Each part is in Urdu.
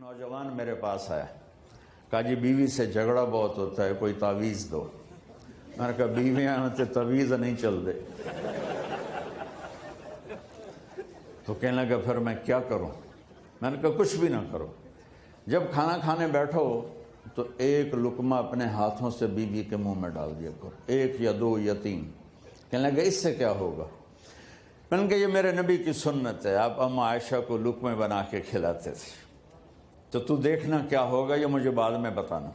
نوجوان میرے پاس آیا، کہا جی بیوی سے جھگڑا بہت ہوتا ہے، کوئی تعویذ دو۔ میں نے کہا بیویاں تے تعویذ نہیں چل دے۔ تو کہنے لگا پھر میں کیا کروں؟ میں نے کہا کچھ بھی نہ کرو، جب کھانا کھانے بیٹھو تو ایک لقمہ اپنے ہاتھوں سے بیوی کے منہ میں ڈال دیا کرو، ایک یا دو یا تین۔ کہنے لگا اس سے کیا ہوگا؟ میں نے کہا یہ میرے نبی کی سنت ہے، آپ اما عائشہ کو لقمے بنا کے کھلاتے تھے، تو دیکھنا کیا ہوگا، یہ مجھے بعد میں بتانا۔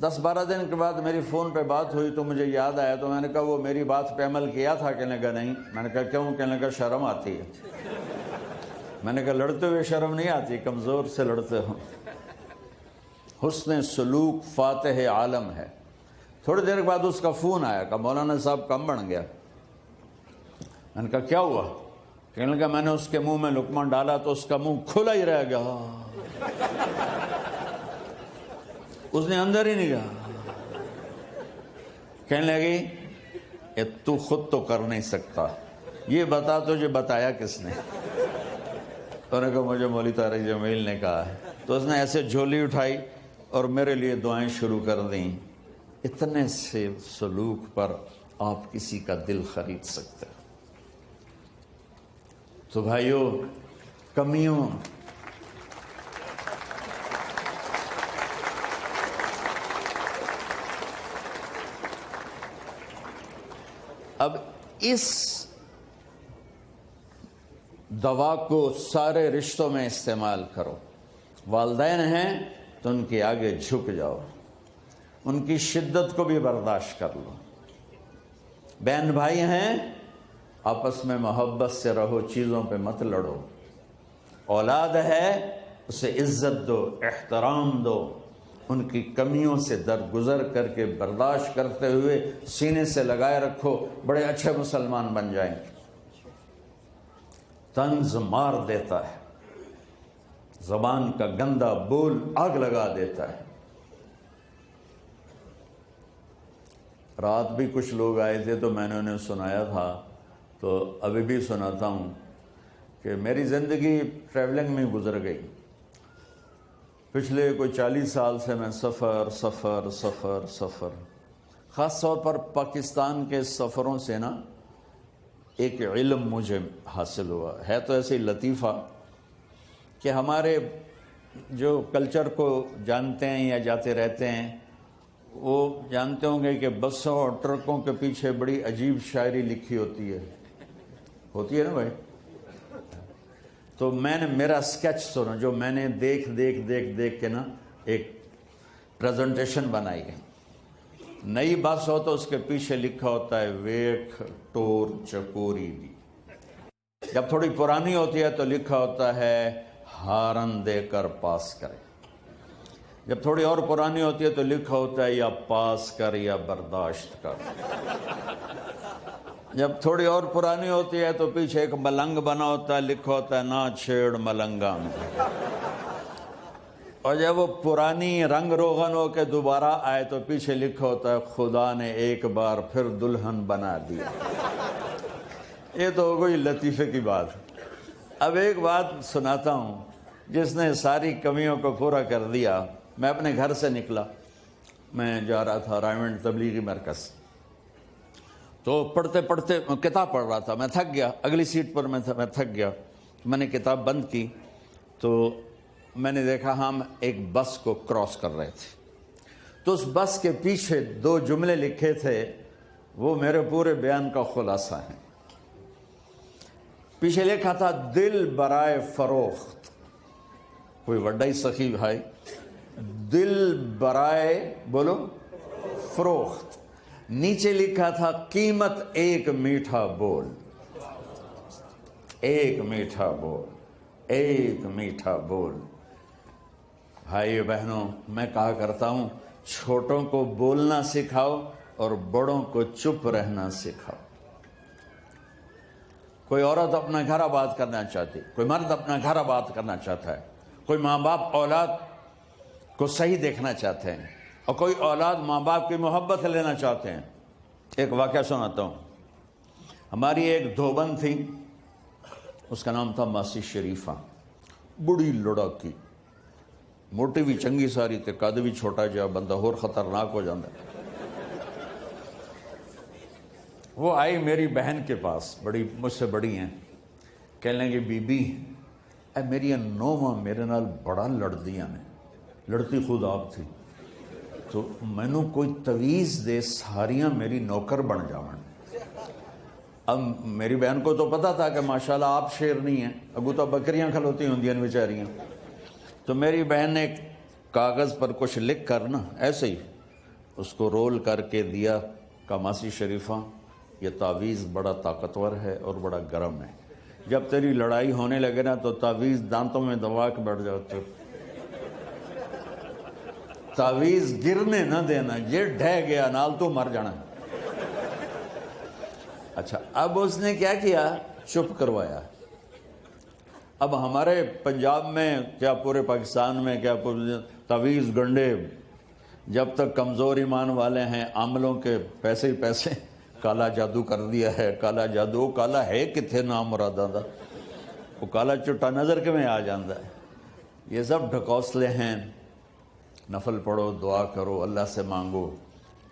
10-12 دن کے بعد میری فون پہ بات ہوئی تو مجھے یاد آیا، تو میں نے کہا وہ میری بات پہ عمل کیا تھا؟ کہنے لگا نہیں۔ میں نے کہا کیوں؟ کہنے لگا شرم آتی ہے۔ میں نے کہا لڑتے ہوئے شرم نہیں آتی، کمزور سے لڑتے ہو۔ حسن سلوک فاتح عالم ہے۔ تھوڑی دیر کے بعد اس کا فون آیا کہ مولانا صاحب کم بن گیا۔ میں نے کہا کیا ہوا؟ کہنے لگا میں نے اس کے منہ میں لقمہ ڈالا تو اس کا منہ کھلا ہی رہ گیا، اس نے اندر ہی نہیں گیا۔ کہنے لگی کہ تو خود تو کر نہیں سکتا، یہ بتا تجھے بتایا کس نے؟ تو نے کہا مجھے مولوی طارق جمیل نے کہا ہے۔ تو اس نے ایسے جھولی اٹھائی اور میرے لیے دعائیں شروع کر دیں۔ اتنے سے سلوک پر آپ کسی کا دل خرید سکتے ہیں۔ تو بھائیوں، کمیوں اب اس دوا کو سارے رشتوں میں استعمال کرو۔ والدین ہیں تو ان کے آگے جھک جاؤ، ان کی شدت کو بھی برداشت کر لو۔ بہن بھائی ہیں، آپس میں محبت سے رہو، چیزوں پہ مت لڑو۔ اولاد ہے، اسے عزت دو، احترام دو، ان کی کمیوں سے درگزر کر کے برداشت کرتے ہوئے سینے سے لگائے رکھو، بڑے اچھے مسلمان بن جائیں گے۔ طنز مار دیتا ہے، زبان کا گندا بول آگ لگا دیتا ہے۔ رات بھی کچھ لوگ آئے تھے تو میں نے انہیں سنایا تھا، تو ابھی بھی سناتا ہوں کہ میری زندگی ٹریولنگ میں گزر گئی۔ پچھلے کوئی 40 سال سے میں سفر خاص طور پر پاکستان کے سفروں سے نا ایک علم مجھے حاصل ہوا ہے۔ تو ایسے لطیفہ کہ ہمارے جو کلچر کو جانتے ہیں یا جاتے رہتے ہیں وہ جانتے ہوں گے کہ بسوں اور ٹرکوں کے پیچھے بڑی عجیب شاعری لکھی ہوتی ہے نا بھائی؟ تو میں نے میرا سکیچ سنا، جو میں نے دیکھ کے نا ایک پریزنٹیشن بنائی ہے۔ نئی بس ہو تو اس کے پیچھے لکھا ہوتا ہے ویکھ ٹور چکوری دی۔ جب تھوڑی پرانی ہوتی ہے تو لکھا ہوتا ہے ہارن دے کر پاس کرے۔ جب تھوڑی اور پرانی ہوتی ہے تو لکھا ہوتا ہے یا پاس کر یا برداشت کر۔ جب تھوڑی اور پرانی ہوتی ہے تو پیچھے ایک ملنگ بنا ہوتا ہے، لکھا ہوتا ہے نہ چھیڑ ملنگاں۔ اور جب وہ پرانی رنگ روغن ہو کے دوبارہ آئے تو پیچھے لکھا ہوتا ہے خدا نے ایک بار پھر دلہن بنا دیا۔ یہ تو ہو گئی لطیفے کی بات۔ اب ایک بات سناتا ہوں جس نے ساری کمیوں کو پورا کر دیا۔ میں اپنے گھر سے نکلا، میں جا رہا تھا رائمنڈ تبلیغی مرکز، تو پڑھتے کتاب پڑھ رہا تھا، میں تھک گیا، اگلی سیٹ پر میں تھک گیا، میں نے کتاب بند کی تو میں نے دیکھا ہم ایک بس کو کراس کر رہے تھے، تو اس بس کے پیچھے 2 جملے لکھے تھے، وہ میرے پورے بیان کا خلاصہ ہے۔ پیچھے لکھا تھا دل برائے فروخت، کوئی وڈا ہی سخی بھائی، دل برائے بولو فروخت۔ نیچے لکھا تھا قیمت ایک میٹھا بول، ایک میٹھا بول، ایک میٹھا بول۔ بھائی بہنوں، میں کہا کرتا ہوں چھوٹوں کو بولنا سکھاؤ اور بڑوں کو چپ رہنا سکھاؤ۔ کوئی عورت اپنا گھر آباد کرنا چاہتی، کوئی مرد اپنا گھر آباد کرنا چاہتا ہے، کوئی ماں باپ اولاد کو صحیح دیکھنا چاہتے ہیں، اور کوئی اولاد ماں باپ کی محبت لینا چاہتے ہیں۔ ایک واقعہ سناتا ہوں۔ ہماری ایک دھوبن تھی، اس کا نام تھا ماسی شریفہ، بڑی لڑکی، موٹی بھی چنگی ساری تے قد بھی چھوٹا جہا بندہ اور خطرناک ہو جاتا ہے۔ وہ آئی میری بہن کے پاس، بڑی مجھ سے بڑی ہیں، کہنے لگے بی بی اے میری نوواں میرے نال بڑا لڑدیاں نے، لڑتی خود آپ تھی، تو مینوں کوئی تویز دے ساریاں میری نوکر بن جاون۔ اب میری بہن کو تو پتہ تھا کہ ماشاءاللہ آپ شیر نہیں ہیں، اگو تو بکریاں کھلوتی ہوندیاں بیچاریاں، تو میری بہن نے ایک کاغذ پر کچھ لکھ کر نا ایسے ہی اس کو رول کر کے دیا کہ ماسی شریفہ یہ تعویذ بڑا طاقتور ہے اور بڑا گرم ہے، جب تیری لڑائی ہونے لگے نا تو تعویذ دانتوں میں دبا کے بیٹھ جاتے، تعویذ گرنے نہ دینا، یہ ڈھہ گیا نال تو مر جانا۔ اچھا اب اس نے کیا کیا، چپ کروایا۔ اب ہمارے پنجاب میں کیا پورے پاکستان میں کیا تعویذ گنڈے جب تک کمزور ایمان والے ہیں، عاملوں کے پیسے ہی پیسے، کالا جادو کر دیا ہے، کالا جادو، وہ کالا ہے کتنے نام مراداں دا، وہ کالا چٹا نظر کے میں آ جاندہ ہے۔ یہ سب ڈھکوسلے ہیں، نفل پڑھو، دعا کرو، اللہ سے مانگو،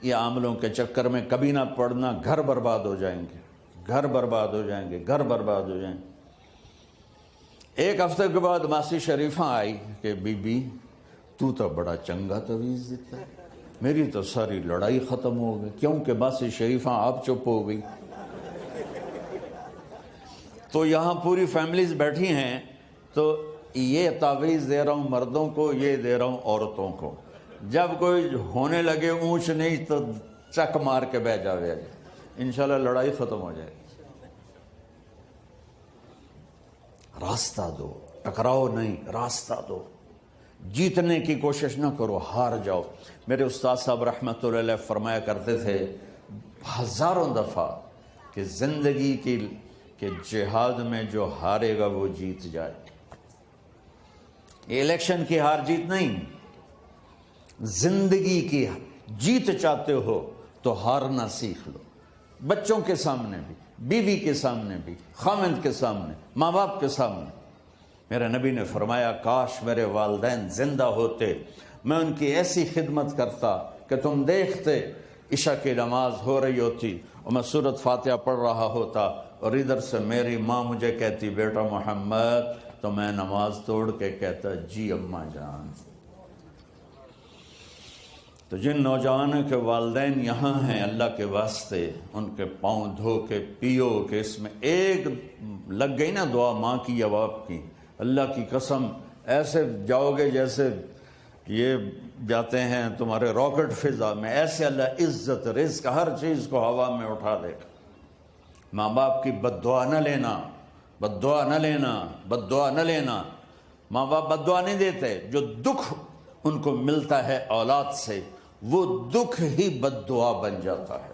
یہ عاملوں کے چکر میں کبھی نہ پڑھنا، گھر برباد ہو جائیں گے، گھر برباد ہو جائیں گے، گھر برباد ہو جائیں گے۔ ایک ہفتے کے بعد ماسی شریفہ آئی کہ بی بی تو بڑا چنگا تویز دیتا ہے، میری تو ساری لڑائی ختم ہو گئی، کیونکہ ماسی شریفہ آپ چپ ہو گئی۔ تو یہاں پوری فیملیز بیٹھی ہیں، تو یہ تعویذ دے رہا ہوں مردوں کو، یہ دے رہا ہوں عورتوں کو، جب کوئی ہونے لگے اونچ نہیں تو چک مار کے بہ جاوے، انشاءاللہ لڑائی ختم ہو جائے گی۔ راستہ دو، ٹکراؤ نہیں، راستہ دو، جیتنے کی کوشش نہ کرو، ہار جاؤ۔ میرے استاد صاحب رحمۃ اللہ علیہ فرمایا کرتے تھے ہزاروں دفعہ کہ زندگی کی کہ جہاد میں جو ہارے گا وہ جیت جائے۔ یہ الیکشن کی ہار جیت نہیں، زندگی کی جیت چاہتے ہو تو ہارنا سیکھ لو، بچوں کے سامنے بھی، بیوی کے سامنے بھی، خاوند کے سامنے، ماں باپ کے سامنے۔ میرے نبی نے فرمایا کاش میرے والدین زندہ ہوتے، میں ان کی ایسی خدمت کرتا کہ تم دیکھتے عشاء کی نماز ہو رہی ہوتی اور میں سورۃ فاتحہ پڑھ رہا ہوتا اور ادھر سے میری ماں مجھے کہتی بیٹا محمد، تو میں نماز توڑ کے کہتا جی اماں جان۔ تو جن نوجوانوں کے والدین یہاں ہیں، اللہ کے واسطے ان کے پاؤں دھو کے پیو کہ اس میں ایک لگ گئی نا دعا ماں کی یا باپ کی، اللہ کی قسم ایسے جاؤ گے جیسے یہ جاتے ہیں تمہارے راکٹ فضا میں، ایسے اللہ عزت رزق ہر چیز کو ہوا میں اٹھا دے گا۔ ماں باپ کی بد دعا نہ لینا، بد دعا نہ لینا، بد دعا نہ لینا۔ ماں باپ بد دعا نہیں دیتے، جو دکھ ان کو ملتا ہے اولاد سے وہ دکھ ہی بد دعا بن جاتا ہے۔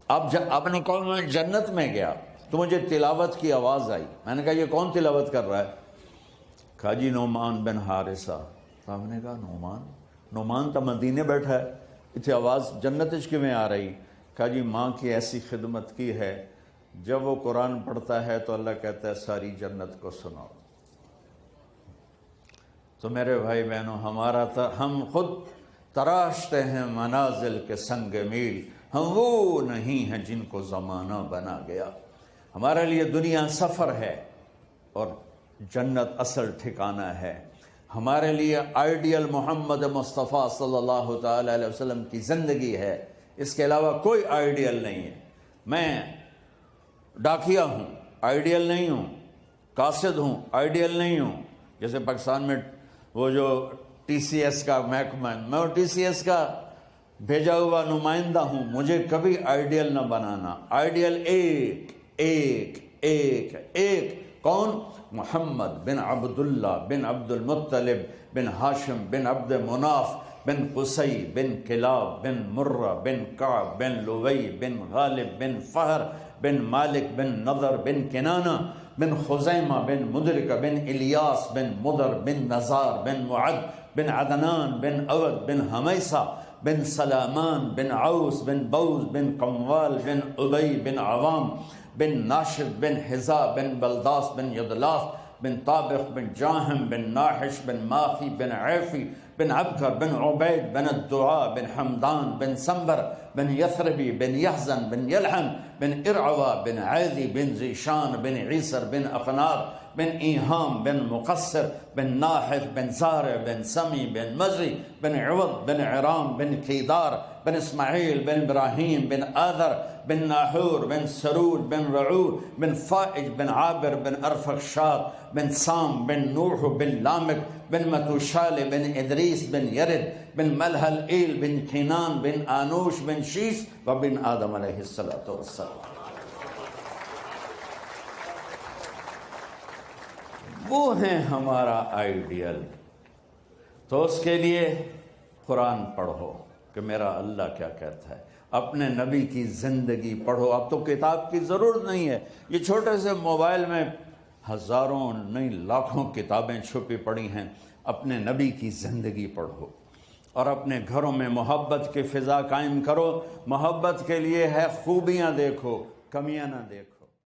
اب نے کہا میں جنت میں گیا تو مجھے تلاوت کی آواز آئی، میں نے کہا یہ کون تلاوت کر رہا ہے؟ کہا جی نعمان بن حارثہ۔ صاحب نے کہا نعمان تو مدینے بیٹھا ہے، اتنی آواز جنت کی میں آ رہی؟ کہا جی ماں کی ایسی خدمت کی ہے، جب وہ قرآن پڑھتا ہے تو اللہ کہتا ہے ساری جنت کو سناؤ۔ تو میرے بھائی بہنوں، ہم خود تراشتے ہیں منازل کے سنگ میل، ہم وہ نہیں ہیں جن کو زمانہ بنا گیا۔ ہمارے لیے دنیا سفر ہے اور جنت اصل ٹھکانہ ہے۔ ہمارے لیے آئیڈیل محمد مصطفیٰ صلی اللہ تعالی علیہ وسلم کی زندگی ہے، اس کے علاوہ کوئی آئیڈیل نہیں ہے۔ میں ڈاکیا ہوں، آئیڈیل نہیں ہوں، قاصد ہوں، آئیڈیل نہیں ہوں۔ جیسے پاکستان میں وہ جو ٹی سی ایس کا محکمہ ہے، میں ٹی سی ایس کا بھیجا ہوا نمائندہ ہوں، مجھے کبھی آئیڈیل نہ بنانا۔ آئیڈیل ایک کون؟ محمد بن عبداللہ بن عبد المطلب بن ہاشم بن عبد مناف بن قصی بن کلاب بن مرہ بن کعب بن لوی بن غالب بن فہر بن مالک بن نضر بن کنانہ بن خزیمہ بن مدرکہ بن الیاس بن مدر بن نزار بن معد بن عدنان بن عود بن حمیسہ بن سلامان بن عوس بن بوز بن قموال بن ابی بن عوام بن ناشد بن حزا بن بلداس بن یدلاس بن طابق بن جاہم بن ناحش بن ماخی بن عیفی بن عبکر بن عبید بن الدعاء بن حمدان بن سنبر بن یثربی بن یحزن بن یلحم بن ارعوا بن عیدی بن زیشان بن عیسر بن اقنار بن ایہام بن مقصر بن ناحف بن زارع بن سمی بن مزی بن عوض بن عرام بن کیدار بن اسماعیل بن ابراہیم بن آذر بن ناحور بن سرود بن رعود بن فائج بن عابر بن ارفخشاد بن سام بن نوح بن لامک بن متوشال بن ادریس بن یرد بن ملحل ایل بن کینان بن آنوش بن شیس و بن آدم علیہ السلام. وہ ہیں ہمارا آئیڈیل. تو اس کے لیے قرآن پڑھو کہ میرا اللہ کیا کہتا ہے، اپنے نبی کی زندگی پڑھو. اب تو کتاب کی ضرورت نہیں ہے، یہ چھوٹے سے موبائل میں ہزاروں نہیں لاکھوں کتابیں چھپی پڑی ہیں. اپنے نبی کی زندگی پڑھو اور اپنے گھروں میں محبت کی فضا قائم کرو. محبت کے لیے ہے خوبیاں دیکھو، کمیاں نہ دیکھو.